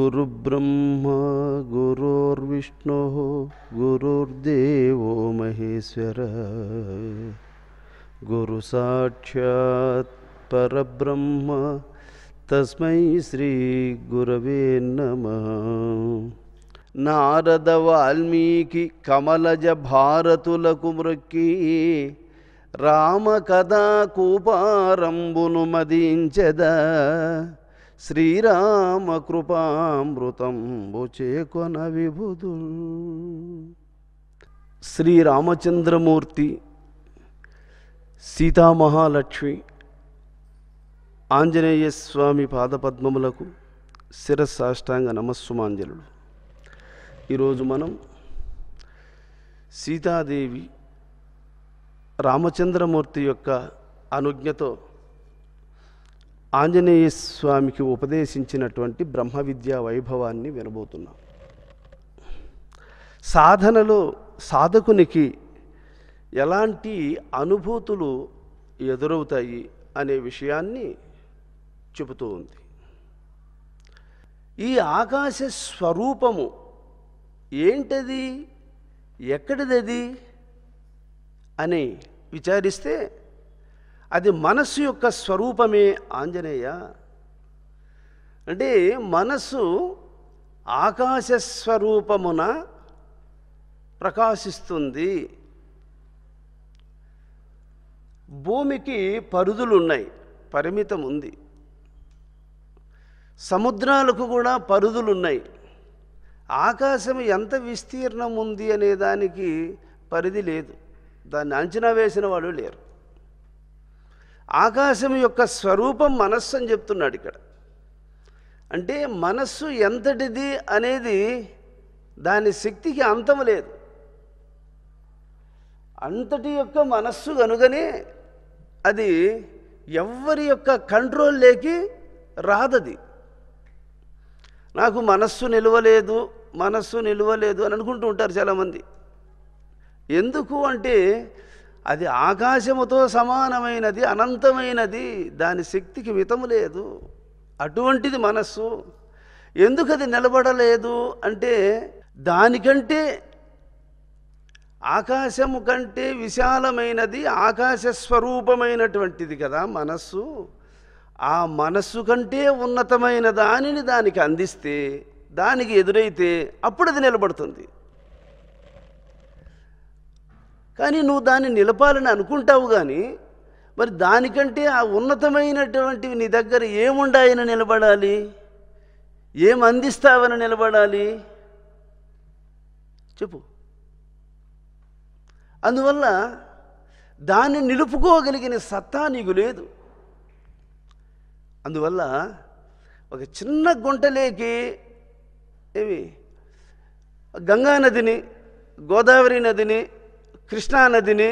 गुरुब्रह्मा गुरुर्विष्णुः गुरुर्देवो महेश्वरः गुरु साक्षात् परब्रह्म तस्मै श्री गुरवे नमः। नारद वाल्मीकि कमलज भारतुలకు మ్రొక్కి రామ కథా కూపారంబును మదించెదా శ్రీరామ కృపామృతంబు చేకొన విభుదుల్. శ్రీరామచంద్రమూర్తి, సీతామహాలక్ష్మి, ఆంజనేయ స్వామి పాదపద్మములకు శిరస్సాష్టాంగ నమస్సుమాంజలుడు. ఈరోజు మనం సీతాదేవి రామచంద్రమూర్తి యొక్క అనుజ్ఞతో ఆంజనేయ స్వామికి ఉపదేశించినటువంటి బ్రహ్మ విద్యా వైభవాన్ని వినబోతున్నాం. సాధనలో సాధకునికి ఎలాంటి అనుభూతులు ఎదురవుతాయి అనే విషయాన్ని చెబుతూ ఉంది. ఈ ఆకాశ స్వరూపము ఏంటది, ఎక్కడిదది అని విచారిస్తే అది మనస్సు యొక్క స్వరూపమే ఆంజనేయ. అంటే మనస్సు ఆకాశ స్వరూపమున ప్రకాశిస్తుంది. భూమికి పరిధులున్నాయి, పరిమితం ఉంది. సముద్రాలకు కూడా పరిధులున్నాయి. ఆకాశం ఎంత విస్తీర్ణం ఉంది అనే దానికి పరిధి లేదు, దాన్ని అంచనా వేసిన వాళ్ళు లేరు. ఆకాశం యొక్క స్వరూపం మనస్సు అని చెప్తున్నాడు ఇక్కడ. అంటే మనస్సు ఎంతటిది అనేది దాని శక్తికి అంతం లేదు. అంతటి యొక్క మనస్సు కనుగనే అది ఎవ్వరి యొక్క కంట్రోల్ లేకి రాదది. నాకు మనస్సు నిలవలేదు అని అనుకుంటూ ఉంటారు చాలామంది. ఎందుకు అంటే అది ఆకాశముతో సమానమైనది, అనంతమైనది, దాని శక్తికి మితము లేదు. అటువంటిది మనస్సు. ఎందుకు అది నిలబడలేదు అంటే దానికంటే ఆకాశము కంటే విశాలమైనది, ఆకాశ స్వరూపమైనటువంటిది కదా మనస్సు. ఆ మనస్సు కంటే ఉన్నతమైన దానిని దానికి అందిస్తే, దానికి ఎదురైతే అప్పుడు అది నిలబడుతుంది. కానీ నువ్వు దాన్ని నిలపాలని అనుకుంటావు, కానీ మరి దానికంటే ఆ ఉన్నతమైనటువంటివి నీ దగ్గర ఏముండాయని నిలబడాలి, ఏం అందిస్తావని నిలబడాలి చెప్పు. అందువల్ల దాన్ని నిలుపుకోగలిగిన సత్తా నీకు లేదు. అందువల్ల ఒక చిన్న గుంటలేకి గంగా నదిని, గోదావరి నదిని, కృష్ణానదిని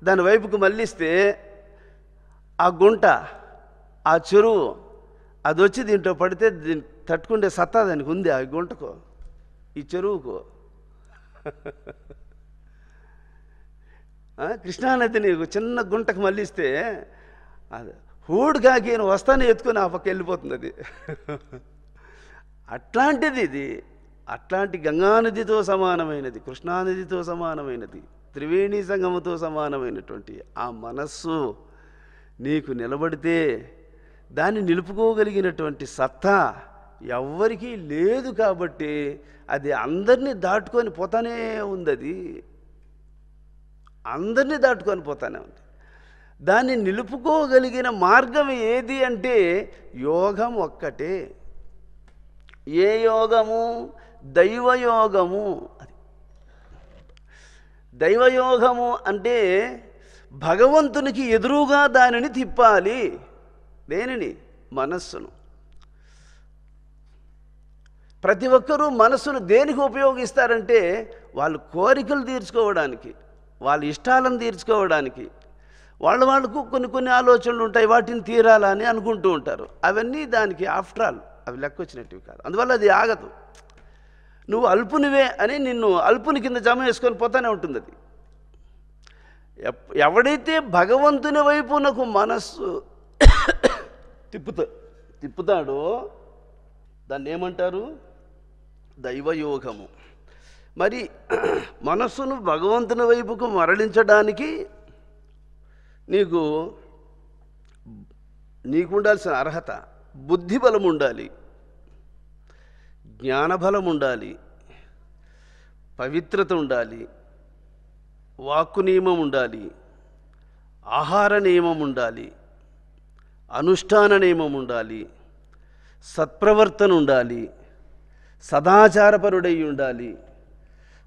దాని వైపుకు మళ్ళిస్తే ఆ గుంట, ఆ చెరువు అది వచ్చి దీంట్లో పడితే దీన్ని తట్టుకుంటే సత్తా దానికి ఉంది. ఆ గుంటకు, ఈ చెరువుకు. కృష్ణానదిని చిన్న గుంటకు మళ్ళిస్తే అది హూడు కాకి వస్తానే ఎత్తుకొని ఆ పక్క వెళ్ళిపోతుంది అది. అట్లాంటిది ఇది. అట్లాంటి గంగానదితో సమానమైనది, కృష్ణానదితో సమానమైనది, త్రివేణి సంగమతో సమానమైనటువంటి ఆ మనస్సు నీకు నిలబడితే దాన్ని నిలుపుకోగలిగినటువంటి సత్తా ఎవ్వరికీ లేదు. కాబట్టి అది అందరినీ దాటుకొని పోతానే ఉంది. అది అందరినీ దాటుకొని పోతానే ఉంది. దాన్ని నిలుపుకోగలిగిన మార్గం ఏది అంటే యోగం ఒక్కటే. ఏ యోగము? దైవయోగము. అది దైవయోగము అంటే భగవంతునికి ఎదురుగా దానిని తిప్పాలి. దేనిని? మనస్సును. ప్రతి ఒక్కరూ మనస్సును దేనికి ఉపయోగిస్తారంటే వాళ్ళు కోరికలు తీర్చుకోవడానికి, వాళ్ళ ఇష్టాలను తీర్చుకోవడానికి. వాళ్ళకు కొన్ని ఆలోచనలు ఉంటాయి, వాటిని తీరాలని అనుకుంటూ ఉంటారు. అవన్నీ దానికి ఆఫ్టర్ ఆల్ అవి లెక్కొచ్చినట్టువి కాదు. అందువల్ల అది ఆగదు. నువ్వు అల్పునివే అని నిన్ను అల్పుని కింద జమ వేసుకొని పోతానే ఉంటుంది అది. ఎవడైతే భగవంతుని వైపునకు మనస్సు తిప్పుతాడో దాన్ని ఏమంటారు? దైవయోగము. మరి మనస్సును భగవంతుని వైపుకు మరలించడానికి నీకు ఉండాల్సిన అర్హత బుద్ధిబలం ఉండాలి, జ్ఞానబలం ఉండాలి, పవిత్రత ఉండాలి, వాక్కు నియమం ఉండాలి, ఆహార నియమం ఉండాలి, అనుష్ఠాన నియమం ఉండాలి, సత్ప్రవర్తన ఉండాలి, సదాచారపరుడై ఉండాలి,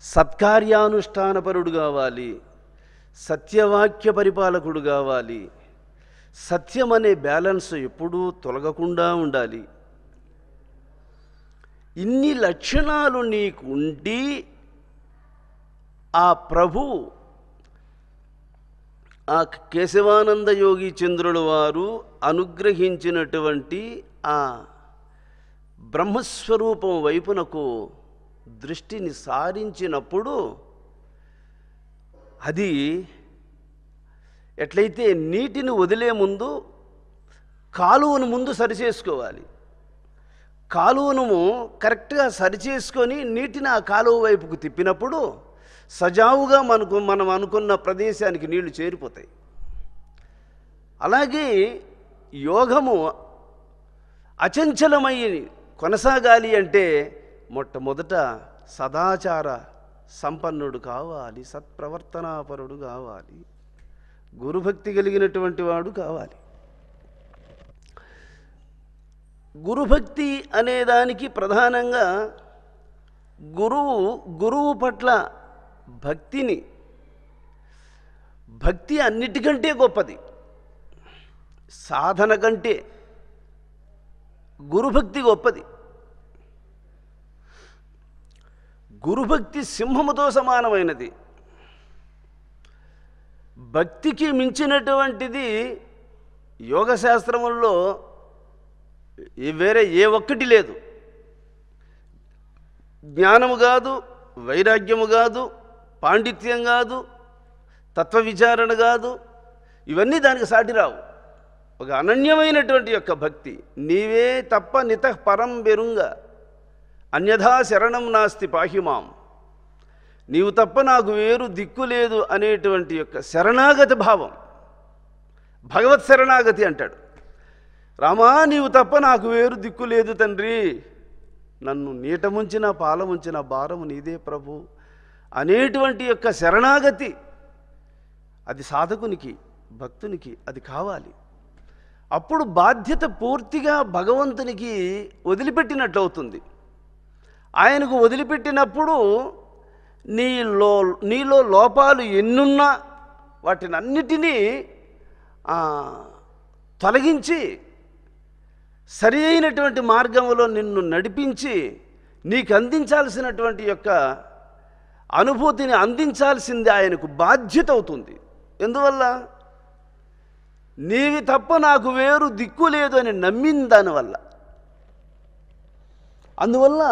సత్కార్యానుష్ఠానపరుడు కావాలి, సత్యవాక్య పరిపాలకుడు కావాలి, సత్యం అనే బ్యాలెన్స్ ఎప్పుడూ తొలగకుండా ఉండాలి. ఇన్ని లక్షణాలు నీకు ఉండి ఆ ప్రభువు ఆ కేశవానంద యోగి చంద్రుల వారు అనుగ్రహించినటువంటి ఆ బ్రహ్మస్వరూపం వైపునకు దృష్టిని సారించినప్పుడు అది ఎట్లయితే నీటిని వదిలే ముందు కాలువను ముందు సరిచేసుకోవాలి. కాలువను కరెక్ట్గా సరిచేసుకొని నీటిని ఆ కాలువ వైపుకు తిప్పినప్పుడు సజావుగా మనం అనుకున్న ప్రదేశానికి నీళ్లు చేరిపోతాయి. అలాగే యోగము అచంచలమై కొనసాగాలి అంటే మొట్టమొదట సదాచార సంపన్నుడు కావాలి, సత్ప్రవర్తనాపరుడు కావాలి, గురుభక్తి కలిగినటువంటి వాడు కావాలి. గురుభక్తి అనేదానికి ప్రధానంగా గురువు పట్ల భక్తి అన్నిటికంటే గొప్పది. సాధన కంటే గురుభక్తి గొప్పది. గురుభక్తి సింహముతో సమానమైనది. భక్తికి మించినటువంటిది యోగశాస్త్రముల్లో వేరే ఏ ఒక్కటి లేదు. జ్ఞానము కాదు, వైరాగ్యము కాదు, పాండిత్యం కాదు, తత్వ విచారణ కాదు, ఇవన్నీ దానికి సాటి రావు. ఒక అనన్యమైనటువంటి యొక్క భక్తి, నీవే తప్ప నితః పరం బెరుంగ అన్యథా శరణం నాస్తి పాహిమాం, నీవు తప్ప నాకు వేరు దిక్కు లేదు అనేటువంటి యొక్క శరణాగతి భావం. భగవత్ శరణాగతి అంటాడు. రామా, నీవు తప్ప నాకు వేరు దిక్కు లేదు తండ్రి, నన్ను నీట ముంచిన పాల ముంచిన భారము నీదే ప్రభు అనేటువంటి యొక్క శరణాగతి, అది సాధకునికి భక్తునికి అది కావాలి. అప్పుడు బాధ్యత పూర్తిగా భగవంతునికి వదిలిపెట్టినట్లు అవుతుంది. ఆయనకు వదిలిపెట్టినప్పుడు నీలో లోపాలు ఎన్నున్నా వాటిని అన్నిటినీ తొలగించి సరి అయినటువంటి మార్గంలో నిన్ను నడిపించి నీకు అందించాల్సినటువంటి యొక్క అనుభూతిని అందించాల్సింది ఆయనకు బాధ్యత అవుతుంది. ఎందువల్ల? నీవి తప్ప నాకు వేరు దిక్కు లేదు అని నమ్మిన దానివల్ల. అందువల్ల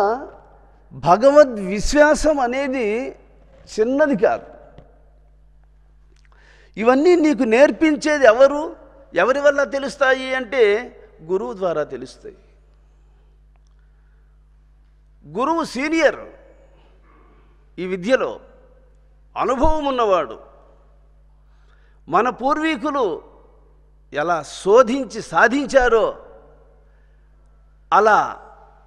భగవద్విశ్వాసం అనేది చిన్నది కాదు. ఇవన్నీ నీకు నేర్పించేది ఎవరి వల్ల తెలుస్తాయి అంటే గురువు ద్వారా తెలుస్తాయి. గురువు సీనియర్, ఈ విద్యలో అనుభవం ఉన్నవాడు. మన పూర్వీకులు ఎలా శోధించి సాధించారో అలా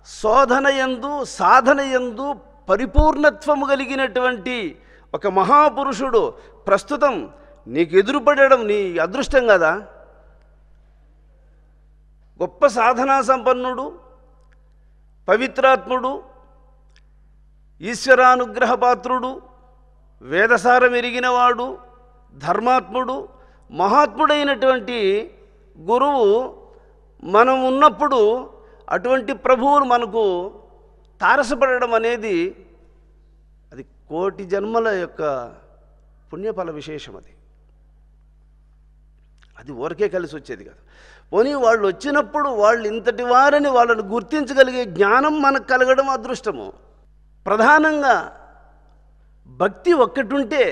శోధనయందు సాధనయందు పరిపూర్ణత్వము కలిగినటువంటి ఒక మహాపురుషుడు ప్రస్తుతం నీకు ఎదురుపడడం నీ అదృష్టం కదా. గొప్ప సాధనా సంపన్నుడు, పవిత్రాత్ముడు, ఈశ్వరానుగ్రహపాత్రుడు, వేదసారం ఎరిగినవాడు, ధర్మాత్ముడు, మహాత్ముడైనటువంటి గురువు మనం ఉన్నప్పుడు అటువంటి ప్రభువును మనకు తారసపడడం అనేది అది కోటి జన్మల యొక్క పుణ్యఫల విశేషం. అది ఊరికే కలిసి వచ్చేది కాదు. పోనీ వాళ్ళు వచ్చినప్పుడు వాళ్ళు ఇంతటి వారని వాళ్ళని గుర్తించగలిగే జ్ఞానం మనకు కలగడం అదృష్టము. ప్రధానంగా భక్తి ఒక్కటి ఉంటే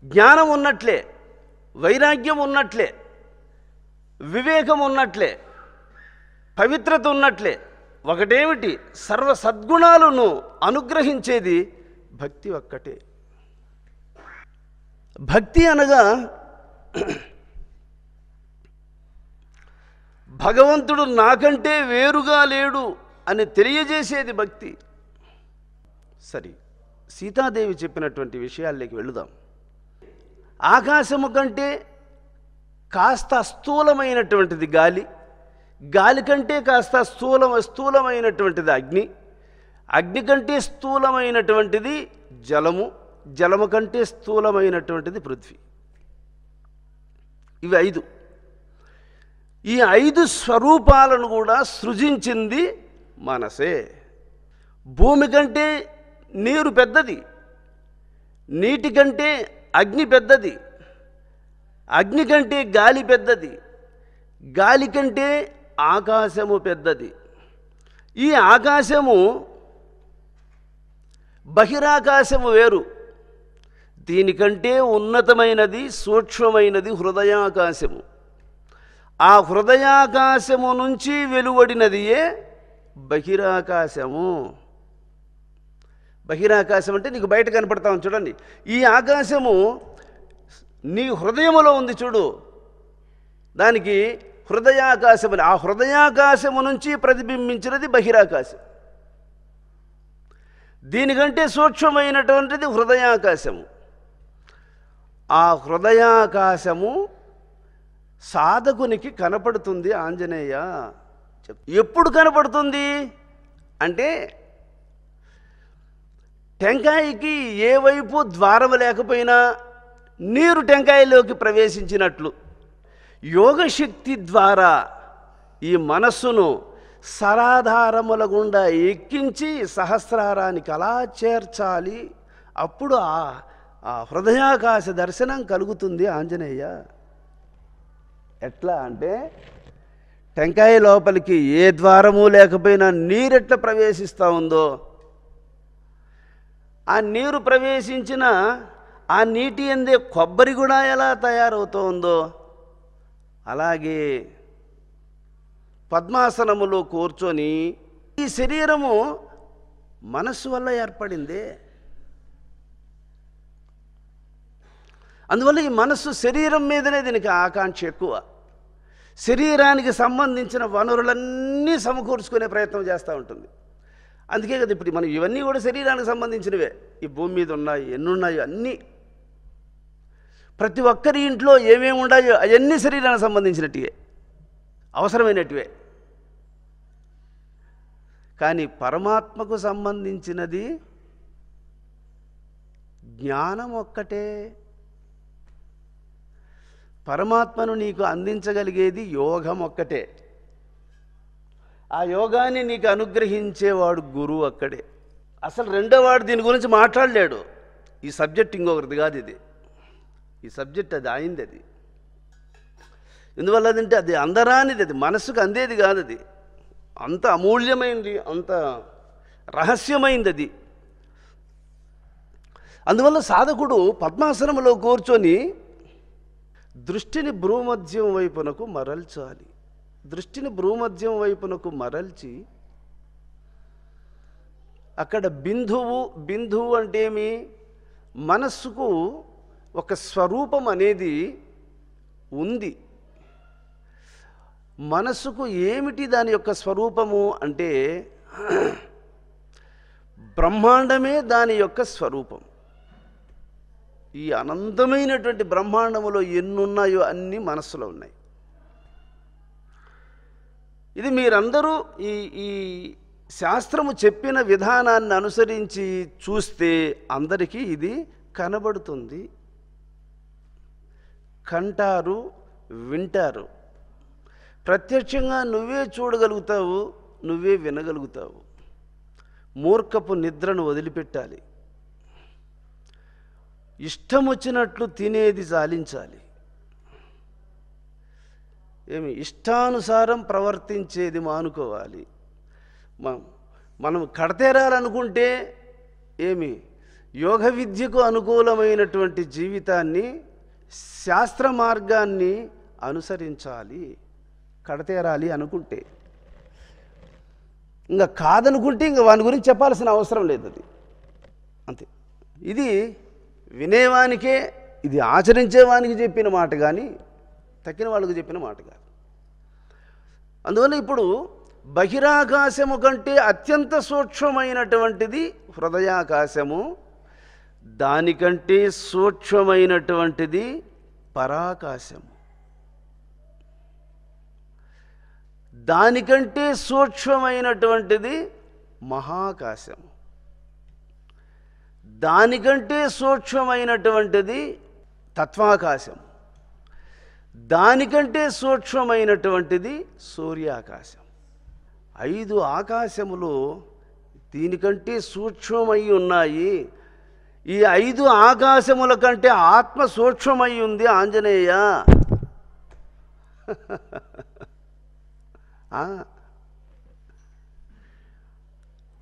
జ్ఞానం ఉన్నట్లే, వైరాగ్యం ఉన్నట్లే, వివేకం ఉన్నట్లే, పవిత్రత ఉన్నట్లే, ఒకటేమిటి, సర్వ సద్గుణాలను అనుగ్రహించేది భక్తి ఒక్కటే. భక్తి అనగా భగవంతుడు నాకంటే వేరుగా లేడు అని తెలియజేసేది భక్తి. సరే, సీతాదేవి చెప్పినటువంటి విషయాల్లోకి వెళుదాం. ఆకాశము కంటే కాస్త స్థూలమైనటువంటిది గాలి, గాలి కంటే కాస్త స్థూలమైనటువంటిది అగ్ని, అగ్ని కంటే స్థూలమైనటువంటిది జలము, జలము కంటే స్థూలమైనటువంటిది పృథ్వీ. ఇవి 5. ఈ 5 స్వరూపాలను కూడా సృజించింది మనసే. భూమి కంటే నీరు పెద్దది, నీటి కంటే అగ్ని పెద్దది, అగ్ని కంటే గాలి పెద్దది, గాలి కంటే ఆకాశము పెద్దది. ఈ ఆకాశము బహిరాకాశము వేరు. దీనికంటే ఉన్నతమైనది, సూక్ష్మమైనది హృదయాకాశము. ఆ హృదయాకాశము నుంచి వెలువడినదియే బహిరాకాశము. బహిరాకాశం అంటే నీకు బయట కనపడతాం చూడండి. ఈ ఆకాశము నీ హృదయములో ఉంది చూడు, దానికి హృదయాకాశం అని. ఆ హృదయాకాశము నుంచి ప్రతిబింబించినది బహిరాకాశం. దీనికంటే సూక్ష్మమైనటువంటిది హృదయాకాశము. ఆ హృదయాకాశము సాధకునికి కనపడుతుంది ఆంజనేయ. ఎప్పుడు కనపడుతుంది అంటే, టెంకాయకి ఏ వైపు ద్వారం లేకపోయినా నీరు టెంకాయలోకి ప్రవేశించినట్లు యోగశక్తి ద్వారా ఈ మనస్సును సరాధారముల గుండా ఎక్కించి సహస్రారానికి అలా చేర్చాలి. అప్పుడు ఆ హృదయాకాశ దర్శనం కలుగుతుంది ఆంజనేయ. ఎట్లా అంటే, టెంకాయ లోపలికి ఏ ద్వారము లేకపోయినా నీరెట్లా ప్రవేశిస్తూ ఉందో, ఆ నీరు ప్రవేశించిన ఆ నీటి అందే కొబ్బరి కూడా ఎలా తయారవుతూ ఉందో, అలాగే పద్మాసనములో కూర్చొని ఈ శరీరము మనస్సు వల్ల ఏర్పడిందే. అందువల్ల ఈ మనస్సు శరీరం మీదనే దీనికి ఆకాంక్ష ఎక్కువ. శరీరానికి సంబంధించిన వనరులన్నీ సమకూర్చుకునే ప్రయత్నం చేస్తూ ఉంటుంది. అందుకే కదా ఇప్పుడు మనం ఇవన్నీ కూడా శరీరానికి సంబంధించినవే. ఈ భూమి మీద ఉన్నాయి, ఎన్నున్నాయో అన్నీ, ప్రతి ఒక్కరి ఇంట్లో ఏమేమి ఉన్నాయో అవన్నీ శరీరానికి సంబంధించినట్టువే, అవసరమైనట్టువే. కానీ పరమాత్మకు సంబంధించినది జ్ఞానం ఒక్కటే. పరమాత్మను నీకు అందించగలిగేది యోగం ఒక్కటే. ఆ యోగాన్ని నీకు అనుగ్రహించేవాడు గురువు అక్కడే. అసలు రెండోవాడు దీని గురించి మాట్లాడలేడు. ఈ సబ్జెక్ట్ ఇంకొకరిది కాదు, ఇది ఈ సబ్జెక్ట్ అది అయింది. అది ఎందువల్ల అదంటే అది అందరానిది, అది మనస్సుకు అందేది కాదు. అది అంత అమూల్యమైంది, అంత రహస్యమైంది అది. అందువల్ల సాధకుడు పద్మాసనంలో కూర్చొని దృష్టిని భ్రూమధ్యం వైపునకు మరల్చాలి. దృష్టిని భ్రూమధ్యం వైపునకు మరల్చి అక్కడ బిందువు అంటే ఏమి, మనస్సుకు ఒక స్వరూపం అనేది ఉంది. మనస్సుకు ఏమిటి దాని యొక్క స్వరూపము అంటే, బ్రహ్మాండమే దాని యొక్క స్వరూపం. ఈ అనంతమైనటువంటి బ్రహ్మాండములో ఎన్నున్నాయో అన్నీ మనస్సులో ఉన్నాయి. ఇది మీరందరూ ఈ శాస్త్రము చెప్పిన విధానాన్ని అనుసరించి చూస్తే అందరికీ ఇది కనబడుతుంది. కంటారు, వింటారు. ప్రత్యక్షంగా నువ్వే చూడగలుగుతావు, నువ్వే వినగలుగుతావు. మూర్ఖపు నిద్రను వదిలిపెట్టాలి. ఇష్టం వచ్చినట్లు తినేది చాలించాలి. ఇష్టానుసారం ప్రవర్తించేది మానుకోవాలి. మనం కడతేరాలనుకుంటే యోగ విద్యకు అనుకూలమైనటువంటి జీవితాన్ని, శాస్త్ర మార్గాన్ని అనుసరించాలి కడతేరాలి అనుకుంటే. ఇంకా కాదనుకుంటే ఇంకా వాని గురించి చెప్పాల్సిన అవసరం లేదు. అది అంతే. ఇది వినేవానికే, ఇది ఆచరించేవానికి చెప్పిన మాట కానీ తక్కిన వాళ్ళకు చెప్పిన మాట కాదు. అందువల్ల ఇప్పుడు బహిరాకాశము కంటే అత్యంత సూక్ష్మమైనటువంటిది హృదయాకాశము, దానికంటే సూక్ష్మమైనటువంటిది పరాకాశము, దానికంటే సూక్ష్మమైనటువంటిది మహాకాశము, దానికంటే సూక్ష్మమైనటువంటిది తత్వాకాశం, దానికంటే సూక్ష్మమైనటువంటిది సూర్యాకాశం. 5 ఆకాశములు దీనికంటే సూక్ష్మమై ఉన్నాయి. ఈ 5 ఆకాశముల కంటే ఆత్మ సూక్ష్మమై ఉంది ఆంజనేయ.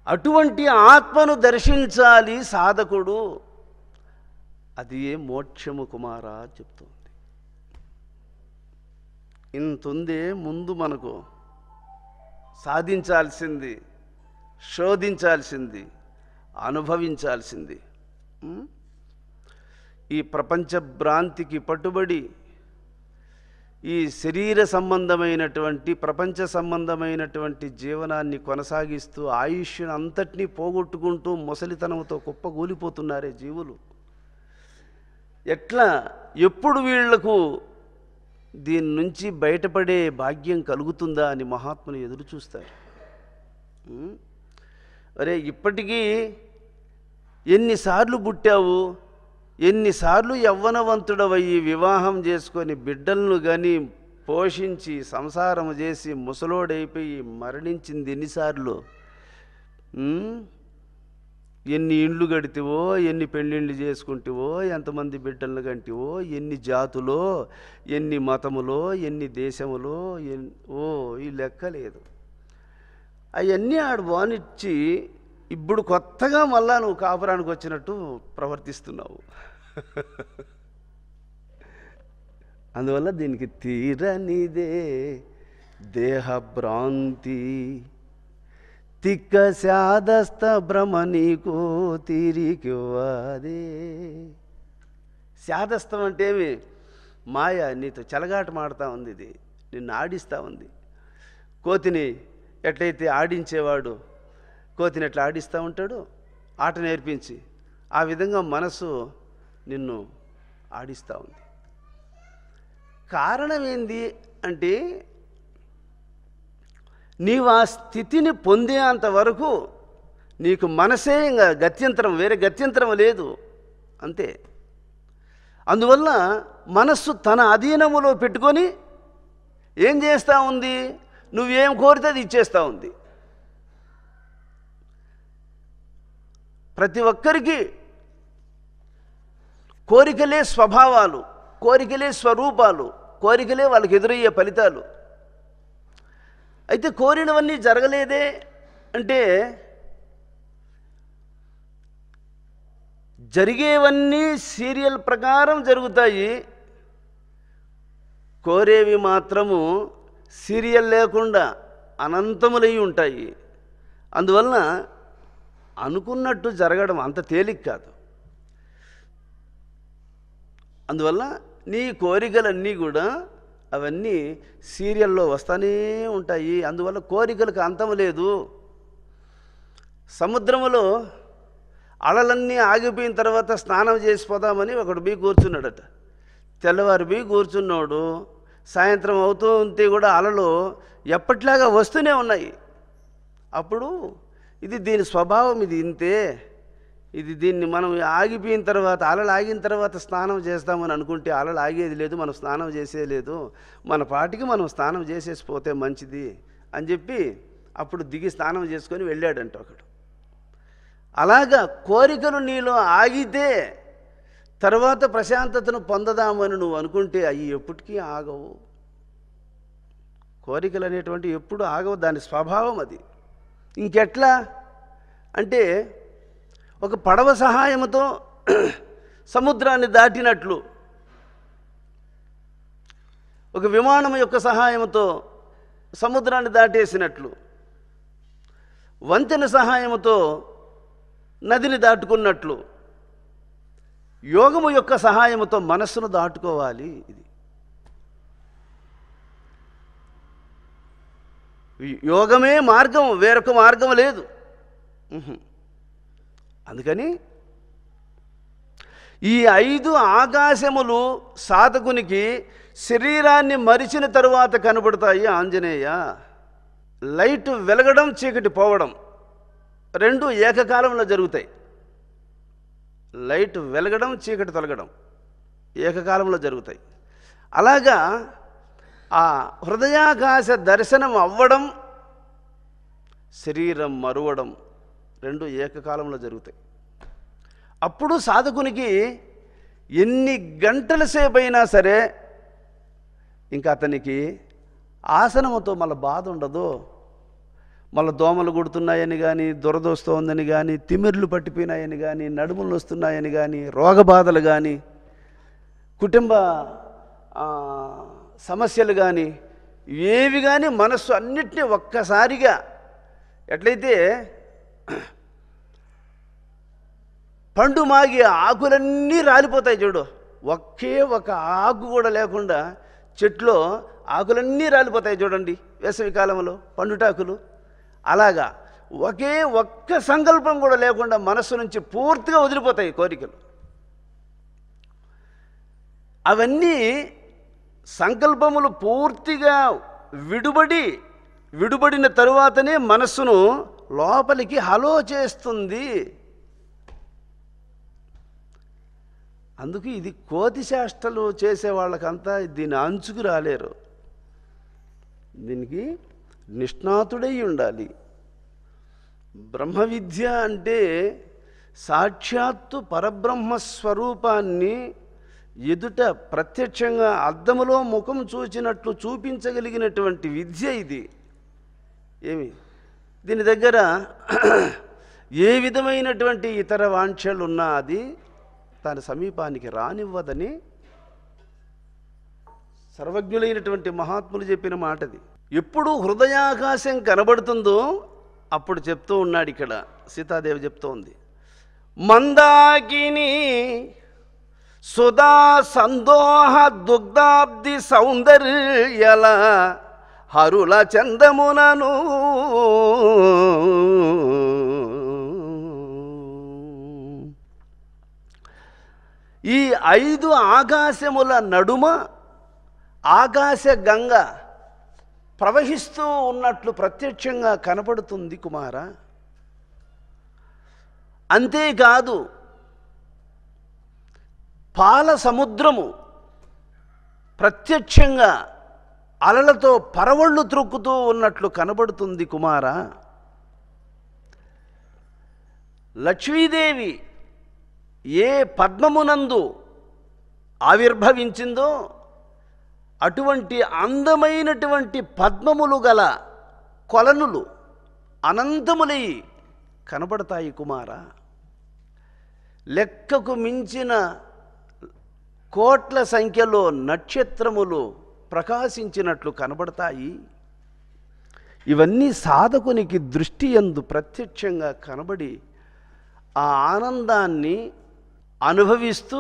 అటువంటి ఆత్మను దర్శించాలి సాధకుడు. అది ఏ మోక్షము కుమారా చెప్తుంది. ఇంతుందే ముందు మనకు సాధించాల్సింది, శోధించాల్సింది, అనుభవించాల్సింది. ఈ ప్రపంచ భ్రాంతికి పట్టుబడి ఈ శరీర సంబంధమైనటువంటి, ప్రపంచ సంబంధమైనటువంటి జీవనాన్ని కొనసాగిస్తూ ఆయుష్ను అంతటినీ పోగొట్టుకుంటూ ముసలితనంతో కుప్పగూలిపోతున్నారే జీవులు. ఎట్లా, ఎప్పుడు వీళ్లకు దీని నుంచి బయటపడే భాగ్యం కలుగుతుందా అని మహాత్ములు ఎదురు చూస్తారు. అరే ఇప్పటికీ ఎన్నిసార్లు పుట్టావు, ఎన్నిసార్లు యవ్వనవంతుడవయ్యి వివాహం చేసుకొని బిడ్డలను కానీ పోషించి సంసారం చేసి ముసలోడైపోయి మరణించింది ఎన్నిసార్లు. ఎన్ని ఇండ్లు గడితివో, ఎన్ని పెళ్ళిళ్ళు చేసుకుంటివో, ఎంతమంది బిడ్డలను కంటివో, ఎన్ని జాతులో, ఎన్ని మతములో, ఎన్ని దేశములో, ఈ లెక్క లేదు. అవన్నీ ఆడు బానిచ్చి ఇప్పుడు కొత్తగా మళ్ళా నువ్వు కాపురానికి వచ్చినట్టు ప్రవర్తిస్తున్నావు. అందువల్ల దీనికి తీరనిదే దేహభ్రాంతి, తిక్క శాదస్త భ్రమ నీకు తీరికివ్వదే. శాదస్తం అంటే ఏమి? మాయ నీతో చెలగాట మాడుతూ ఉంది, ఇది నిన్ను ఆడిస్తూ ఉంది. కోతిని ఎట్లయితే ఆడించేవాడు కోతిని ఎట్లా ఆడిస్తూ ఉంటాడు ఆట నేర్పించి, ఆ విధంగా మనసు నిన్ను ఆడిస్తూ ఉంది. కారణం ఏంది అంటే, నీవు ఆ స్థితిని పొందేంత వరకు నీకు మనసే ఇంకా గత్యంతరం, వేరే గత్యంతరం లేదు, అంతే. అందువల్ల మనస్సు తన అధీనములో పెట్టుకొని ఏం చేస్తూ ఉంది? నువ్వేం కోరితే అది ఇచ్చేస్తూ ఉంది. ప్రతి ఒక్కరికి కోరికలే స్వభావాలు, కోరికలే స్వరూపాలు, కోరికలే వాళ్ళకి ఎదురయ్యే ఫలితాలు. అయితే కోరినవన్నీ జరగలేదే అంటే, జరిగేవన్నీ సీరియల్ ప్రకారం జరుగుతాయి, కోరేవి మాత్రము సీరియల్ లేకుండా అనంతములై ఉంటాయి. అందువలన అనుకున్నట్టు జరగడం అంత తేలిక కాదు. అందువల్ల నీ కోరికలన్నీ కూడా అవన్నీ సీరియల్లో వస్తూనే ఉంటాయి. అందువల్ల కోరికలకు అంతం లేదు. సముద్రములో అలలన్నీ ఆగిపోయిన తర్వాత స్నానం చేసిపోదామని ఒకడు పోయి కూర్చున్నాడట. తెల్లవారు పోయి కూర్చున్నాడు, సాయంత్రం అవుతూ ఉంటే కూడా అలలు ఎప్పట్లాగా వస్తూనే ఉన్నాయి. అప్పుడు ఇది దీని స్వభావం, ఇది ఇంతే, ఇది దీన్ని మనం ఆగిపోయిన తర్వాత, అలలు ఆగిన తర్వాత స్నానం చేస్తామని అనుకుంటే అలలు ఆగేది లేదు, మనం స్నానం చేసేది లేదు, మన పాటికి మనం స్నానం చేసేసిపోతే మంచిది అని చెప్పి అప్పుడు దిగి స్నానం చేసుకొని వెళ్ళాడంట ఒకడు. అలాగా కోరికలు నీలో ఆగితే తర్వాత ప్రశాంతతను పొందదామని నువ్వు అనుకుంటే అవి ఎప్పటికీ ఆగవు. కోరికలు అనేటువంటి ఎప్పుడు ఆగవు, దాని స్వభావం అది. ఇంకెట్లా అంటే, ఒక పడవ సహాయంతో సముద్రాన్ని దాటినట్లు, ఒక విమానం యొక్క సహాయంతో సముద్రాన్ని దాటేసినట్లు, వంతెన సహాయముతో నదిని దాటుకున్నట్లు యోగము యొక్క సహాయముతో మనస్సును దాటుకోవాలి. ఇది యోగమే మార్గం, వేరొక మార్గం లేదు. అందుకని ఈ 5 ఆకాశములు సాధకునికి శరీరాన్ని మరిచిన తరువాత కనబడతాయి. ఆంజనేయ, లైట్ వెలగడం, చీకటి పోవడం రెండు ఏకకాలంలో జరుగుతాయి. లైట్ వెలగడం, చీకటి తొలగడం ఏకకాలంలో జరుగుతాయి. అలాగా ఆ హృదయాకాశ దర్శనం అవ్వడం, శరీరం మరువడం రెండు ఏకకాలంలో జరుగుతాయి. అప్పుడు సాధకునికి ఎన్ని గంటల సేపు అయినా సరే ఇంకా అతనికి ఆసనముతో మళ్ళీ బాధ ఉండదు. మళ్ళీ దోమలు కుడుతున్నాయని కానీ, దురదొస్తోందని కానీ, తిమిర్లు పట్టిపోయినాయని కానీ, నడుములు వస్తున్నాయని కానీ, రోగబాధలు కానీ, కుటుంబ సమస్యలు కానీ, ఏవి కానీ మనస్సు అన్నిటినీ ఒక్కసారిగా ఎట్లయితే పండు మాగి ఆకులన్నీ రాలిపోతాయి చూడు, ఒకే ఒక ఆకు కూడా లేకుండా చెట్లో ఆకులన్నీ రాలిపోతాయి చూడండి వేసవి కాలంలో పండుటాకులు. అలాగా ఒకే ఒక్క సంకల్పం కూడా లేకుండా మనస్సు నుంచి పూర్తిగా వదిలిపోతాయి కోరికలు. అవన్నీ సంకల్పములు పూర్తిగా విడుబడిన తరువాతనే మనస్సును లోపలికి హలో చేస్తుంది. అందుకు ఇది కోతి చేష్టలు చేసే వాళ్ళకంతా దీన్ని అంచుకు రాలేరు. దీనికి నిష్ణాతుడై ఉండాలి. బ్రహ్మ విద్య అంటే సాక్షాత్తు పరబ్రహ్మస్వరూపాన్ని ఎదుట ప్రత్యక్షంగా అద్దములో ముఖం చూచినట్లు చూపించగలిగినటువంటి విద్య ఇది. దీని దగ్గర ఏ విధమైనటువంటి ఇతర వాంఛలున్నా అది తన సమీపానికి రానివ్వదని సర్వజ్ఞులైనటువంటి మహాత్ములు చెప్పిన మాటది. ఎప్పుడు హృదయాకాశం కనబడుతుందో అప్పుడు చెప్తూ ఉన్నాడు. ఇక్కడ సీతాదేవి చెప్తూ ఉంది, మందాకిని సుధా సందోహ దుగ్ధాబ్ది సౌందర్యల హరుల చందమునను ఈ 5 ఆకాశముల నడుమ ఆకాశ గంగ ప్రవహిస్తూ ఉన్నట్లు ప్రత్యక్షంగా కనపడుతుంది కుమార. అంతేకాదు పాల సముద్రము ప్రత్యక్షంగా అలలతో పరవళ్ళు త్రొక్కుతూ ఉన్నట్లు కనబడుతుంది కుమార. లక్ష్మీదేవి ఏ పద్మమునందు ఆవిర్భవించిందో అటువంటి అందమైనటువంటి పద్మములు గల కొలనులు అనంతములై కనబడతాయి కుమార. లెక్కకు మించిన కోట్ల సంఖ్యలో నక్షత్రములు ప్రకాశించినట్లు కనబడతాయి. ఇవన్నీ సాధకునికి దృష్టి యందు ప్రత్యక్షంగా కనబడి ఆ ఆనందాన్ని అనుభవిస్తూ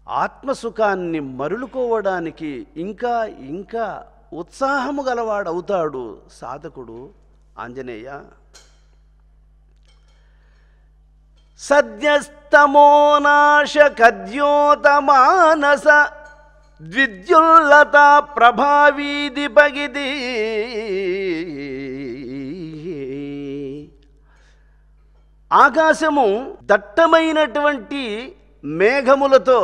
ఆత్మసుఖాన్ని మరులుకోవడానికి ఇంకా ఇంకా ఉత్సాహము గలవాడవుతాడు సాధకుడు ఆంజనేయ. సద్యస్తమోనాశ కద్యోత మానస ద్విద్యుల్లత ప్రభావీది పగిది ఆకాశము దట్టమైనటువంటి మేఘములతో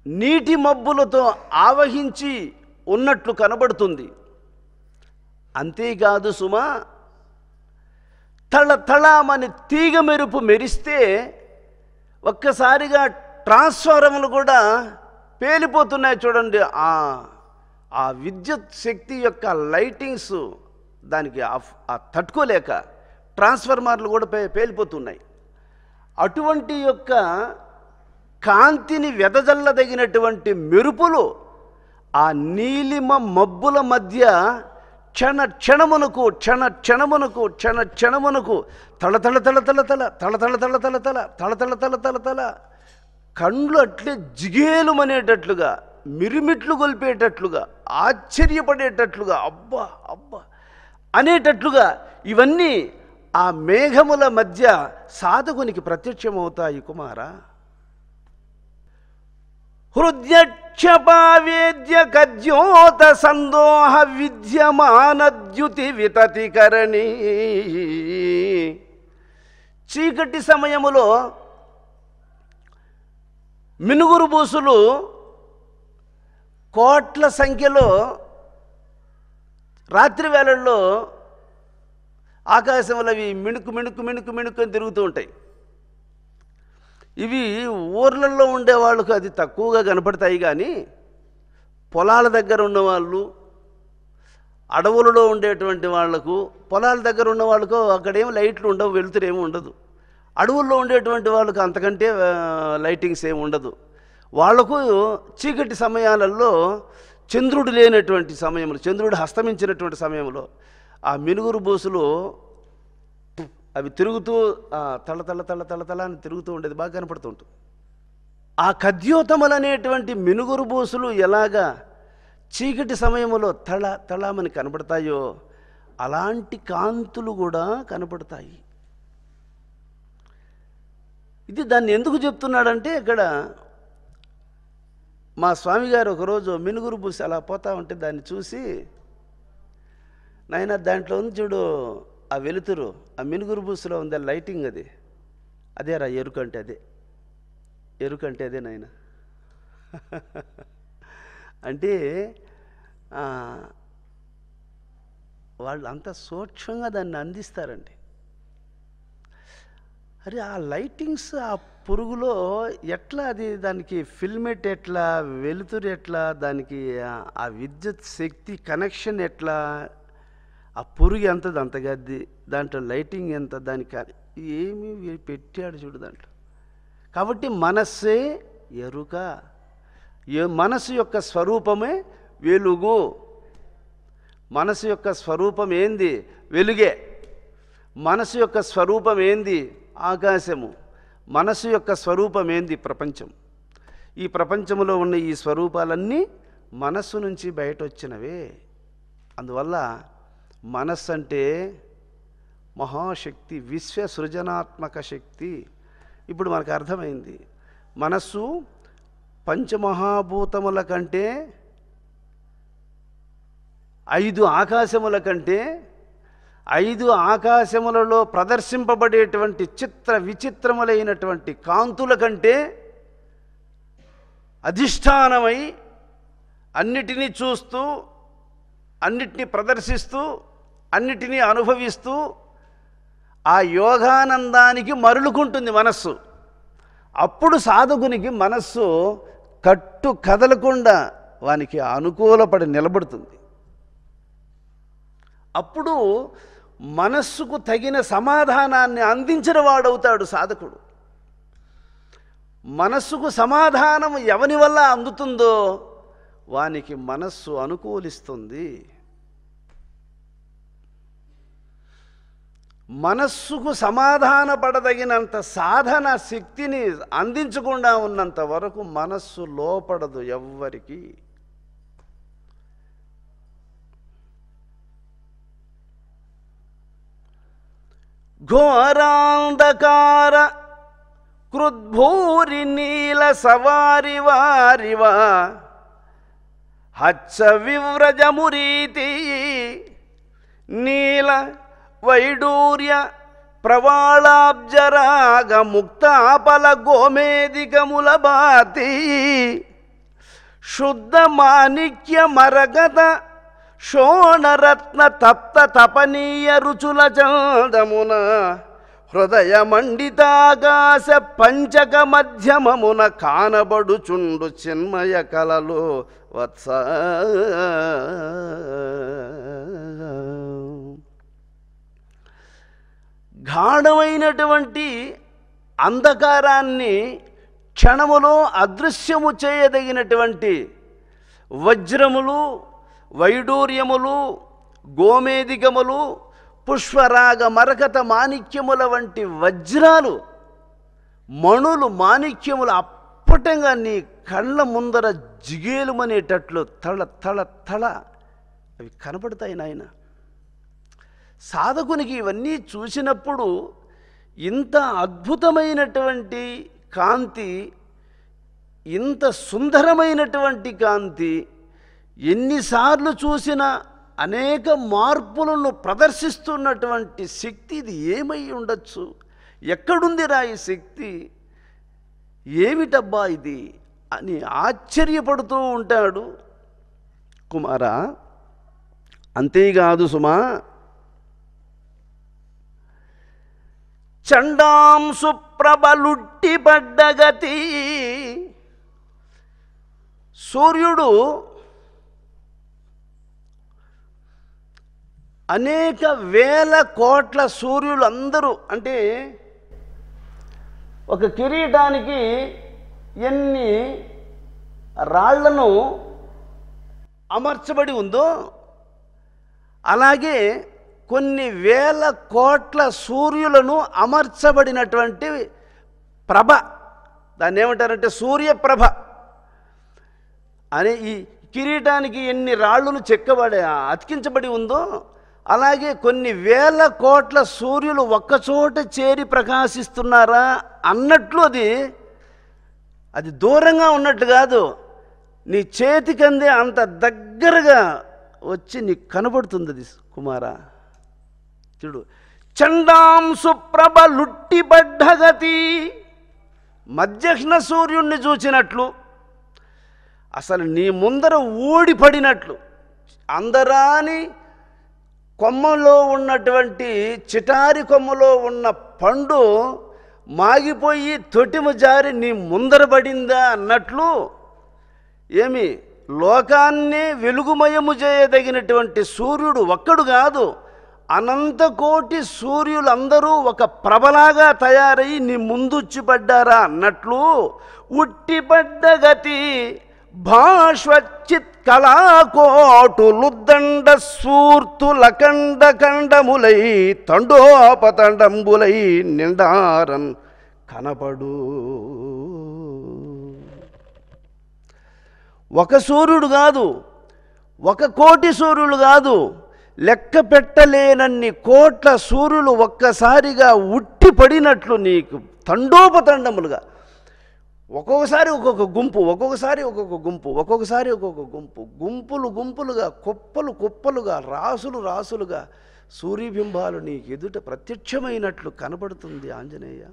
నీటి మబ్బులతో ఆవహించి ఉన్నట్లు కనబడుతుంది. అంతేకాదు సుమా, తళతళమని తీగ మెరుపు మెరిస్తే ఒక్కసారిగా ట్రాన్స్ఫార్మర్లు కూడా పేలిపోతున్నాయి చూడండి. ఆ విద్యుత్ శక్తి యొక్క లైటింగ్స్ దానికి తట్టుకోలేక ట్రాన్స్ఫార్మర్లు కూడా పేలిపోతున్నాయి. అటువంటి యొక్క కాంతిని వెదజల్లదగినటువంటి మెరుపులు ఆ నీలిమ మబ్బుల మధ్య క్షణమునకు తళతళ కండ్లు అట్లే జిగేలుమనేటట్లుగా, మిరిమిట్లు గొల్పేటట్లుగా, ఆశ్చర్యపడేటట్లుగా, అబ్బా అబ్బా అనేటట్లుగా ఇవన్నీ ఆ మేఘముల మధ్య సాధకునికి ప్రత్యక్షమవుతాయి కుమారా. హృద్యక్షపావేద్య కద్యోత సందోహ విద్యమానద్యుతి వితతికరణి. చీకటి సమయములో మినుగురు బూసులు కోట్ల సంఖ్యలో రాత్రి వేళల్లో ఆకాశంలో అవి మిణుకు అని తిరుగుతూ ఉంటాయి. ఇవి ఊర్లలో ఉండే వాళ్ళకు అది తక్కువగా కనపడతాయి, కానీ పొలాల దగ్గర ఉన్నవాళ్ళు, అడవులలో ఉండేటువంటి వాళ్లకు, పొలాల దగ్గర ఉన్న వాళ్ళకు అక్కడేం లైట్లు ఉండవు, వెలుతురేమీ ఉండదు. అడవుల్లో ఉండేటువంటి వాళ్ళకు అంతకంటే లైటింగ్స్ ఏమి ఉండదు. వాళ్లకు చీకటి సమయాలలో చంద్రుడు లేనటువంటి సమయంలో, చంద్రుడు హస్తమించినటువంటి సమయంలో ఆ మినుగురు బూసులు అవి తిరుగుతూ తళ అని తిరుగుతూ ఉండేది బాగా కనపడుతూ ఉంటుంది. ఆ కద్యోతములు అనేటువంటి మినుగురు బూసులు ఎలాగా చీకటి సమయంలో తళమని కనపడతాయో అలాంటి కాంతులు కూడా కనపడతాయి. ఇది దాన్ని ఎందుకు చెప్తున్నాడంటే, ఇక్కడ మా స్వామిగారు ఒకరోజు మినుగురు బూసి అలా పోతా ఉంటే దాన్ని చూసి, నాయన దాంట్లో ఉంది చూడు ఆ వెలుతురు, ఆ మినుగురు బూసులో ఉంది ఆ లైటింగ్, అదేరా ఎరుకంటే అదే నాయన అంటే వాళ్ళు అంత సూక్ష్మంగా దాన్ని అందిస్తారండి. అరే ఆ లైటింగ్స్, ఆ పురుగులో ఎట్లా అది, దానికి ఫిల్మెంట్ ఎట్లా, వెలుతురు ఎట్లా, దానికి ఆ విద్యుత్ శక్తి కనెక్షన్ ఎట్లా, ఆ పురుగు ఎంతది అంతగద్ది, దాంట్లో లైటింగ్ ఎంత, దానికి ఏమీ పెట్టాడు చూడు దాంట్లో. కాబట్టి మనస్సే ఎరుక, మనసు యొక్క స్వరూపమే వెలుగు. మనసు యొక్క స్వరూపం ఏంది? వెలుగే. మనసు యొక్క స్వరూపం ఏంది? ఆకాశము. మనసు యొక్క స్వరూపం ఏంది? ప్రపంచం. ఈ ప్రపంచంలో ఉన్న ఈ స్వరూపాలన్నీ మనస్సు నుంచి బయట వచ్చినవే. అందువల్ల మనస్సు అంటే మహాశక్తి, విశ్వ సృజనాత్మక శక్తి. ఇప్పుడు మనకు అర్థమైంది, మనస్సు పంచమహాభూతముల కంటే, 5 ఆకాశముల కంటే, 5 ఆకాశములలో ప్రదర్శింపబడేటువంటి చిత్ర విచిత్రములైనటువంటి కాంతుల కంటే అధిష్టానమై అన్నిటినీ చూస్తూ, అన్నిటినీ ప్రదర్శిస్తూ, అన్నిటినీ అనుభవిస్తూ ఆ యోగానందానికి మరులుకుంటుంది మనస్సు. అప్పుడు సాధకునికి మనస్సు కట్టు కదలకుండా వానికి అనుకూలపడి నిలబడుతుంది. అప్పుడు మనస్సుకు తగిన సమాధానాన్ని అందించిన వాడవుతాడు సాధకుడు. మనస్సుకు సమాధానం ఎవని వల్ల అందుతుందో వానికి మనస్సు అనుకూలిస్తుంది. మనస్సుకు సమాధానపడదగినంత సాధన శక్తిని అందించకుండా ఉన్నంత వరకు మనస్సు లోపడదు ఎవ్వరికి. ఘోరాంధకార కృద్భూరి నీల సవారి వారివా హచ్చ వివ్రజమురీతి నీల వైడూర్య ప్రవాళాబ్జరాగ ముక్తాపల గోమేదికముల బాతి శుద్ధ మాణిక్య మరగత శోణరత్న తప్త తపనీయ రుచుల చందమున హృదయ మండితాకాశ పంచక మధ్యమమున కానబడుచుండు చిన్మయ కలలు వత్స. గాఢమైనటువంటి అంధకారాన్ని క్షణములో అదృశ్యము చేయదగినటువంటి వజ్రములు, వైడూర్యములు, గోమేదికములు, పుష్పరాగ మరకత మాణిక్యముల వంటి వజ్రాలు, మణులు, మాణిక్యములు అప్పటంగా నీ కళ్ళ ముందర జిగేలుమనేటట్లు తళ తళ తళ అవి కనపడతాయి నాయన. సాధకునికి ఇవన్నీ చూసినప్పుడు ఇంత అద్భుతమైనటువంటి కాంతి, ఇంత సుందరమైనటువంటి కాంతి ఎన్నిసార్లు చూసినా అనేక మార్పులను ప్రదర్శిస్తున్నటువంటి శక్తి ఇది ఏమై ఉండొచ్చు? ఎక్కడుందిరా ఈ శక్తి? ఏమిటబ్బా ఇది అని ఆశ్చర్యపడుతూ ఉంటాడు కుమారా. అంతేకాదు సుమా, చండాంసు ప్రభలుట్టి పడ్డగతి. సూర్యుడు అనేక వేల కోట్ల సూర్యులు అందరూ, అంటే ఒక కిరీటానికి ఎన్ని రాళ్లను అమర్చబడి ఉందో అలాగే కొన్ని వేల కోట్ల సూర్యులను అమర్చబడినటువంటి ప్రభ, దాన్ని ఏమంటారంటే సూర్యప్రభ అని. ఈ కిరీటానికి ఎన్ని రాళ్ళను అతికించబడి ఉందో అలాగే కొన్ని వేల కోట్ల సూర్యులు ఒక్కచోట చేరి ప్రకాశిస్తున్నారా అన్నట్లు అది దూరంగా ఉన్నట్టు కాదు, నీ చేతికందే అంత దగ్గరగా వచ్చి నీకు కనబడుతుంది అది కుమారా. చూడు, చండాంసు ప్రభ లుట్టిబడ్డగతి, మధ్యాహ్న సూర్యుణ్ణి చూచినట్లు, అసలు నీ ముందర ఊడిపడినట్లు. అందరాని కొమ్మలో ఉన్నటువంటి చిటారి కొమ్మలో ఉన్న పండు మాగిపోయి తొటిము జారి నీ ముందర పడిందా అన్నట్లు, ఏమి లోకాన్నే వెలుగుమయము చేయదగినటువంటి సూర్యుడు ఒక్కడు కాదు, అనంత కోటి సూర్యులందరూ ఒక ప్రభలాగా తయారై నీ ముందుచ్చి పడ్డారా అన్నట్లు ఉట్టిపడ్డ గతి భాష్వచిత్ కళాకోటులుద్దండ స్ఫూర్తులకండ కండములై తండోపతండంబులై నిండారన్ కనపడు. ఒక సూర్యుడు కాదు, ఒక కోటి సూర్యులు కాదు, లెక్క పెట్టలేనన్ని కోట్ల సూర్యులు ఒక్కసారిగా ఉట్టిపడినట్లు నీకు తండోపతండములుగా, ఒక్కొక్కసారి ఒక్కొక్క గుంపు, ఒక్కొక్కసారి ఒక్కొక్క గుంపు, ఒక్కొక్కసారి ఒక్కొక్క గుంపు, గుంపులు గుంపులుగా, కుప్పలు కుప్పలుగా, రాసులు రాసులుగా సూర్యబింబాలు నీకు ఎదుట ప్రత్యక్షమైనట్లు కనబడుతుంది ఆంజనేయ.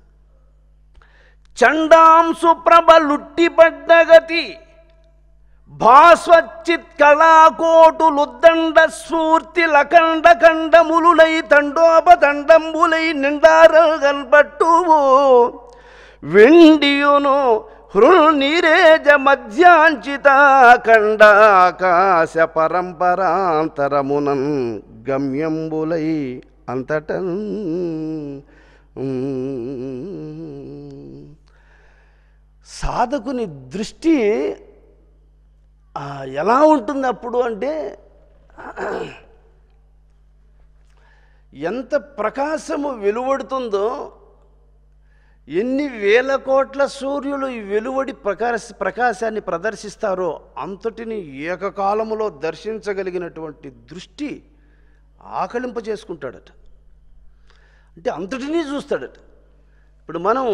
చండాంసు ప్రభలుట్టిపడ్డగతి భాస్వచిత్ కళాకోటులుద్దండ స్ఫూర్తి లకండ కండములులై తండోపతండంబులై నిండార కనపట్టువు వెండియును హృనీరేజ మధ్యాంచిత ఖండాకాశ పరంపరాంతరమునన్ గమ్యంబులై అంతటన్. సాధకుని దృష్టి ఎలా ఉంటుంది అప్పుడు అంటే, ఎంత ప్రకాశము వెలువడుతుందో, ఎన్ని వేల కోట్ల సూర్యులు ఈ వెలువడి ప్రకాశాన్ని ప్రదర్శిస్తారో అంతటిని ఏకకాలములో దర్శించగలిగినటువంటి దృష్టి ఆకలింప చేసుకుంటాడట. అంటే అంతటినీ చూస్తాడట. ఇప్పుడు మనం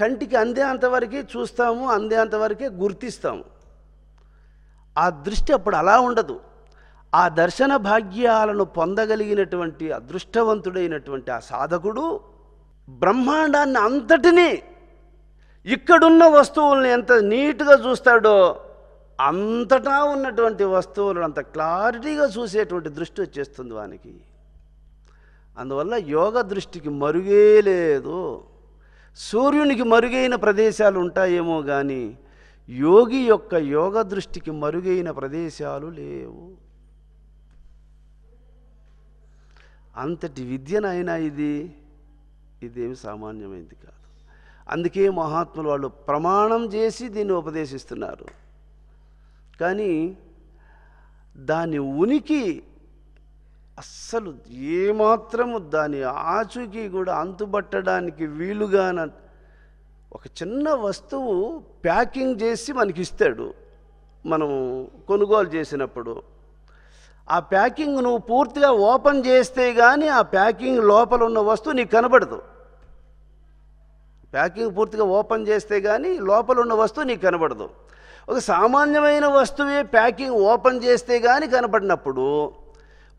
కంటికి అందే అంతవరకే చూస్తాము, అందే అంతవరకే గుర్తిస్తాము. ఆ దృష్టి అప్పుడు అలా ఉండదు. ఆ దర్శన భాగ్యాలను పొందగలిగినటువంటి అదృష్టవంతుడైనటువంటి ఆ సాధకుడు బ్రహ్మాండాన్ని అంతటినీ, ఇక్కడున్న వస్తువుల్ని ఎంత నీట్గా చూస్తాడో అంతటా ఉన్నటువంటి వస్తువులను అంత క్లారిటీగా చూసేటువంటి దృష్టి వచ్చేస్తుంది వానికి. అందువల్ల యోగ దృష్టికి మరుగే లేదు. సూర్యునికి మరుగైన ప్రదేశాలు ఉంటాయేమో కానీ యోగి యొక్క యోగ దృష్టికి మరుగైన ప్రదేశాలు లేవు. అంతటి విద్యనైనా ఇదేమి సామాన్యమైంది కాదు. అందుకే మహాత్ములు వాళ్ళు ప్రమాణం చేసి దీన్ని ఉపదేశిస్తున్నారు. కానీ దాని ఉనికి అస్సలు ఏమాత్రము దాని ఆచూకీ కూడా అంతుబట్టడానికి వీలుగాన ఒక చిన్న వస్తువు ప్యాకింగ్ చేసి మనకి ఇస్తాడు మనం కొనుగోలు చేసినప్పుడు. ఆ ప్యాకింగ్ నువ్వు పూర్తిగా ఓపెన్ చేస్తే కానీ ఆ ప్యాకింగ్ లోపల ఉన్న వస్తువు నీకు కనబడదు. ప్యాకింగ్ పూర్తిగా ఓపెన్ చేస్తే కానీ లోపల ఉన్న వస్తువు నీకు కనబడదు. ఒక సామాన్యమైన వస్తువే ప్యాకింగ్ ఓపెన్ చేస్తే కానీ కనపడినప్పుడు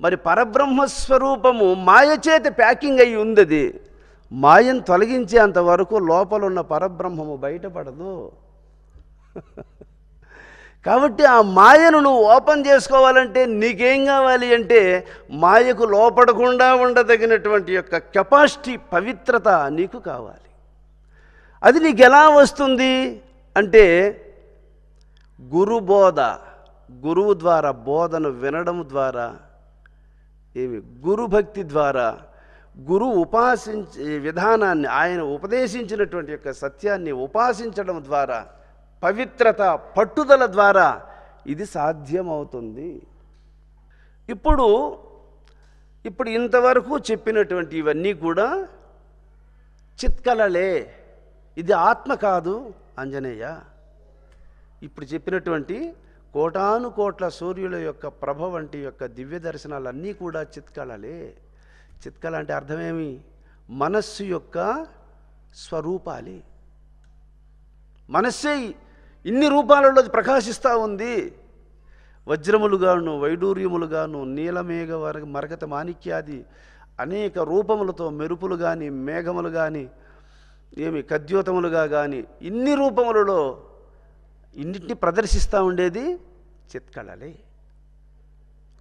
మరి పరబ్రహ్మస్వరూపము మాయ చేత ప్యాకింగ్ అయి ఉంది. అది మాయను తొలగించేంతవరకు లోపల ఉన్న పరబ్రహ్మము బయటపడదు. కాబట్టి ఆ మాయను నువ్వు ఓపెన్ చేసుకోవాలంటే నీకేం కావాలి అంటే మాయకు లోపడకుండా ఉండదగినటువంటి యొక్క కెపాసిటీ, పవిత్రత నీకు కావాలి. అది నీకు ఎలా వస్తుంది అంటే గురుబోధ, గురువు ద్వారా బోధను వినడం ద్వారా, గురుభక్తి ద్వారా, గురువు ఉపాసించే విధానాన్ని, ఆయన ఉపదేశించినటువంటి యొక్క సత్యాన్ని ఉపాసించడం ద్వారా, పవిత్రత, పట్టుదల ద్వారా ఇది సాధ్యమవుతుంది. ఇప్పుడు ఇంతవరకు చెప్పినటువంటి ఇవన్నీ కూడా చిత్కళలే, ఇది ఆత్మ కాదు ఆంజనేయ. ఇప్పుడు చెప్పినటువంటి కోటాను కోట్ల సూర్యుల యొక్క ప్రభ వంటి యొక్క దివ్య దర్శనాలన్నీ కూడా చిత్కళలే. చిత్కళ అంటే అర్థమేమి? మనస్సు యొక్క స్వరూపాలే. మనస్సే ఇన్ని రూపాలలో ప్రకాశిస్తూ ఉంది. వజ్రములుగాను, వైడూర్యములుగాను, నీలమేఘ మరకత మాణిక్యాది అనేక రూపములతో, మెరుపులు కానీ, మేఘములు కానీ, కద్యోతములుగా కానీ, ఇన్ని రూపములలో ఇన్నిటిని ప్రదర్శిస్తూ ఉండేది చిత్కళలే.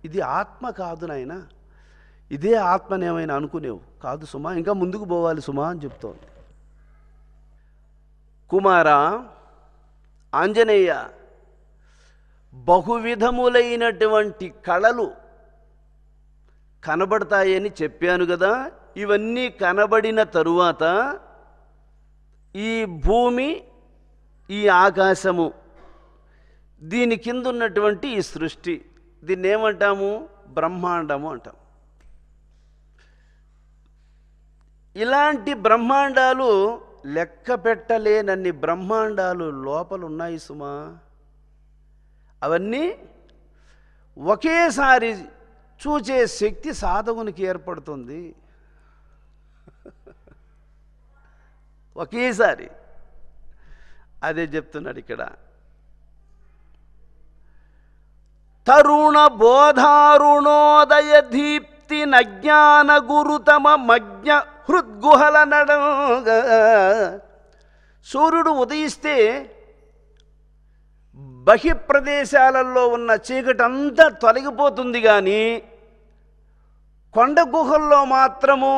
ఇది ఆత్మ కాదు నాయన, ఇదే ఆత్మనేమైనా అనుకునేవు కాదు సుమా, ఇంకా ముందుకు పోవాలి సుమా అని చెప్తోంది. కుమారా ఆంజనేయ, బహువిధములైనటువంటి కళలు కనబడతాయని చెప్పాను కదా. ఇవన్నీ కనబడిన తరువాత ఈ భూమి, ఈ ఆకాశము, దీని కింద ఉన్నటువంటి ఈ సృష్టి, దీన్ని ఏమంటాము? బ్రహ్మాండము అంటాం. ఇలాంటి బ్రహ్మాండాలు లెక్క పెట్టలేనన్ని బ్రహ్మాండాలు లోపల ఉన్నాయి సుమా. అవన్నీ ఒకేసారి చూచే శక్తి సాధకునికి ఏర్పడుతుంది. ఒకేసారి అదే చెప్తున్నాడు ఇక్కడ. తరుణ బోధారుణోదయ దీప్తి నజ్ఞాన గురుతమ మజ్ఞ హృద్గుహల నడగ. సూర్యుడు ఉదయిస్తే బహిప్రదేశాలలో ఉన్న చీకటంతా తొలగిపోతుంది, కానీ కొండ గుహల్లో మాత్రము,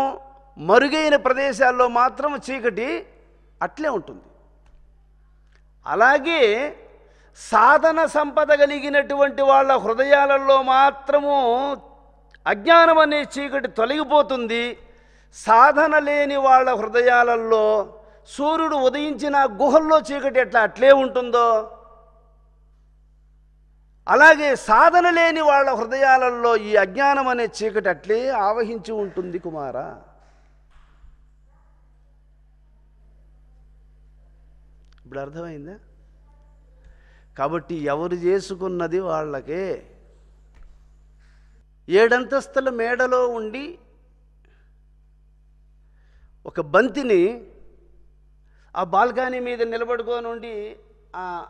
మరుగైన ప్రదేశాల్లో మాత్రం చీకటి అట్లే ఉంటుంది. అలాగే సాధన సంపద కలిగినటువంటి వాళ్ళ హృదయాలలో మాత్రము అజ్ఞానం అనే చీకటి తొలగిపోతుంది. సాధన లేని వాళ్ళ హృదయాలలో సూర్యుడు ఉదయించిన గుహల్లో చీకటి అట్లే ఉంటుందో, అలాగే సాధన లేని వాళ్ళ హృదయాలలో ఈ అజ్ఞానం అనే చీకటి అట్లే ఆవహించి ఉంటుంది కుమారా. ఇప్పుడు అర్థమైందా? కాబట్టి ఎవరు చేసుకున్నది వాళ్ళకే. 7 అంతస్తుల మేడలో ఉండి ఒక బంతిని ఆ బాల్కనీ మీద నిలబడుకొని ఉండి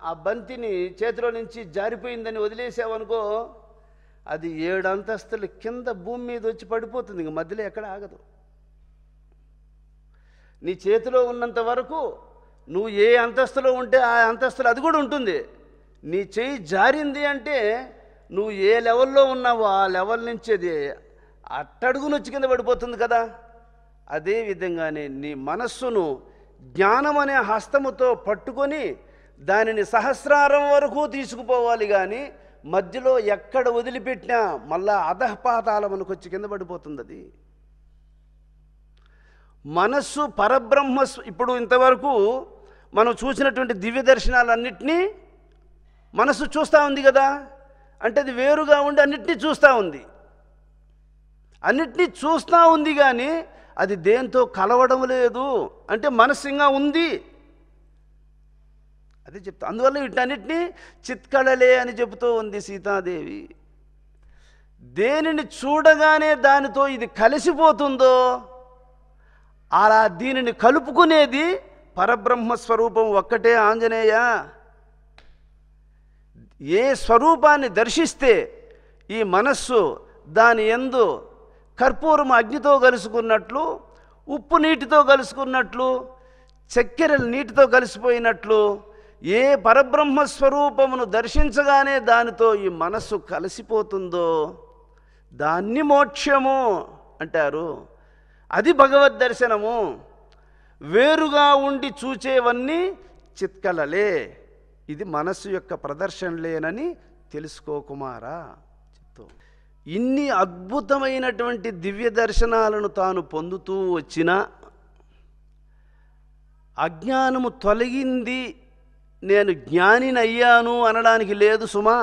ఆ బంతిని చేతిలో నుంచి జారిపోయిందని వదిలేసావనుకో, అది 7 అంతస్తుల కింద భూమి మీద వచ్చి పడిపోతుంది. ఇంక మధ్యలో ఎక్కడ ఆగదు. నీ చేతిలో ఉన్నంత వరకు నువ్వు ఏ అంతస్తులో ఉంటే ఆ అంతస్తులో అది కూడా ఉంటుంది. నీ చెయ్యి జారింది అంటే నువ్వు ఏ లెవెల్లో ఉన్నావో ఆ లెవెల్ నుంచి అది అట్టడుగునొచ్చి కింద పడిపోతుంది కదా. అదేవిధంగానే నీ మనస్సును జ్ఞానం అనే హస్తముతో పట్టుకొని దానిని సహస్రారం వరకు తీసుకుపోవాలి, కానీ మధ్యలో ఎక్కడ వదిలిపెట్టినా మళ్ళా అధఃపాతాళమునకు వచ్చి కింద పడిపోతుంది. అది మనస్సు పరబ్రహ్మ. ఇప్పుడు ఇంతవరకు మనం చూసినటువంటి దివ్య దర్శనాలన్నింటినీ మనస్సు చూస్తూ ఉంది కదా, అంటే అది వేరుగా ఉండి అన్నిటినీ చూస్తూ ఉంది. అన్నిటినీ చూస్తూ ఉంది, కానీ అది దేంతో కలవడం లేదు. అంటే మనస్సుగా ఉంది, అదే చెప్తా. అందువల్ల వీటన్నిటినీ చిత్కళలే అని చెబుతూ ఉంది సీతాదేవి. దేనిని చూడగానే దానితో ఇది కలిసిపోతుందో అలా దీనిని కలుపుకునేది పరబ్రహ్మస్వరూపం ఒక్కటే ఆంజనేయ. ఏ స్వరూపాన్ని దర్శిస్తే ఈ మనస్సు దాని యందు కర్పూరం అగ్నితో కలుసుకున్నట్లు, ఉప్పు నీటితో కలుసుకున్నట్లు, చక్కెర నీటితో కలిసిపోయినట్లు, ఏ పరబ్రహ్మస్వరూపమును దర్శించగానే దానితో ఈ మనస్సు కలిసిపోతుందో దాన్ని మోక్షము అంటారు. అది భగవద్ దర్శనము. వేరుగా ఉండి చూచేవన్నీ చిత్కళలే, ఇది మనస్సు యొక్క ప్రదర్శనలేనని తెలుసుకో కుమారా చెప్తూ. ఇన్ని అద్భుతమైనటువంటి దివ్య దర్శనాలను తాను పొందుతూ వచ్చిన అజ్ఞానము తొలగింది, నేను జ్ఞానినయ్యాను అనడానికి లేదు సుమా.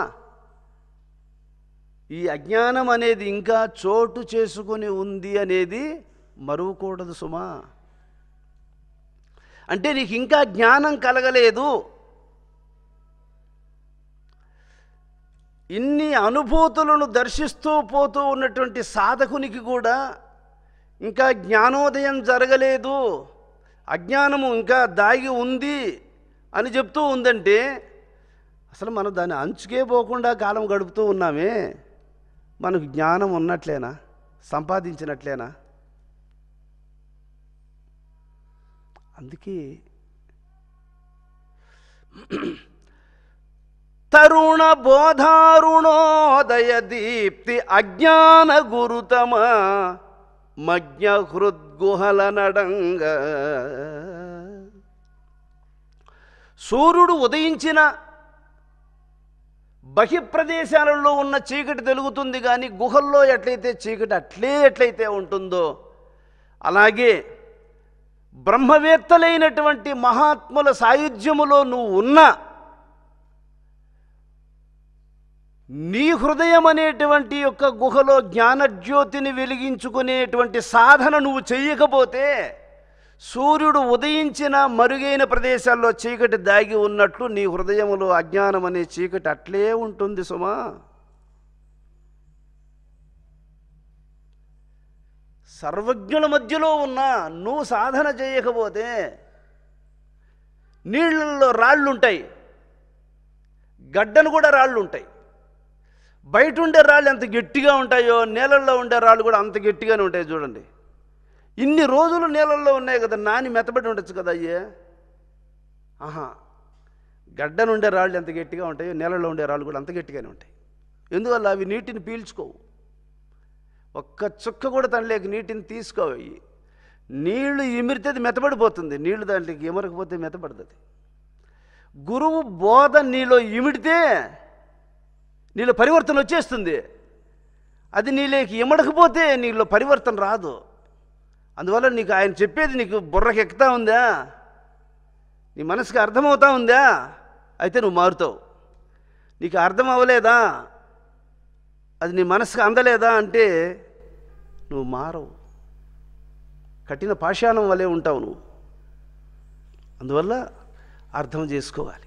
ఈ అజ్ఞానం అనేది ఇంకా చోటు చేసుకుని ఉంది అనేది మరువకూడదు సుమా. అంటే నీకు ఇంకా జ్ఞానం కలగలేదు. ఇన్ని అనుభూతులను దర్శిస్తూ పోతూ ఉన్నటువంటి సాధకునికి కూడా ఇంకా జ్ఞానోదయం జరగలేదు, అజ్ఞానము ఇంకా దాగి ఉంది అని చెప్తూ ఉందంటే అసలు మనం దాని అంచుకే పోకుండా కాలం గడుపుతూ ఉన్నామే. మనకు జ్ఞానం ఉన్నట్లేనా, సంపాదించినట్లేనా? అందుకే తరుణ బోధారుణోదయ దీప్తి అజ్ఞాన గురుతమ మజ్ఞ హృద్గుహల నడంగ. సూర్యుడు ఉదయించిన బహిప్రదేశాలలో ఉన్న చీకటి తెలుగుతుంది, కానీ గుహల్లో ఎట్లయితే చీకటి ఎట్లయితే ఉంటుందో అలాగే బ్రహ్మవేత్తలైనటువంటి మహాత్ముల సాయుధ్యములో నువ్వు ఉన్నా నీ హృదయం అనేటువంటి యొక్క గుహలో జ్ఞానజ్యోతిని వెలిగించుకునేటువంటి సాధన నువ్వు చెయ్యకపోతే సూర్యుడు ఉదయించిన మరుగైన ప్రదేశాల్లో చీకటి దాగి ఉన్నట్లు నీ హృదయములో అజ్ఞానం అనే చీకటి అట్లే ఉంటుంది సుమా. సర్వజ్ఞుల మధ్యలో ఉన్నా నువ్వు సాధన చేయకపోతే నీళ్ళల్లో రాళ్ళుంటాయి, గడ్డను కూడా రాళ్ళు ఉంటాయి. బయట ఉండే రాళ్ళు ఎంత గట్టిగా ఉంటాయో నీళ్ళల్లో ఉండే రాళ్ళు కూడా అంత గట్టిగానే ఉంటాయి. చూడండి, ఇన్ని రోజులు నీళ్ళల్లో ఉన్నాయి కదా, నాని మెత్తబడి ఉండొచ్చు కదా అయ్యే. గడ్డనుండే రాళ్ళు ఎంత గట్టిగా ఉంటాయో నీళ్ళల్లో ఉండే రాళ్ళు కూడా అంత గట్టిగానే ఉంటాయి. ఎందువల్ల అవి నీటిని పీల్చుకోవు, ఒక్క చుక్క కూడా తనలేక నీటిని తీసుకోవి. నీళ్లు ఇమిరితే మెత్తబడిపోతుంది, నీళ్లు దాంట్లోకి ఇమరకపోతే మెత్తబడుతుంది. గురువు బోధ నీలో ఇమిడితే నీలో పరివర్తన వచ్చేస్తుంది, అది నీలోకి ఇమడకపోతే నీలో పరివర్తన రాదు. అందువల్ల నీకు ఆయన చెప్పేది నీకు బుర్రకి ఎక్కుతా ఉందా, నీ మనసుకి అర్థమవుతా ఉందా, అయితే నువ్వు మారుతావు. నీకు అర్థం అవ్వలేదా, అది నీ మనసుకు అందలేదా అంటే నువ్వు మారవు, కఠిన పాషాణం వలె ఉంటావు నువ్వు. అందువల్ల అర్థం చేసుకోవాలి.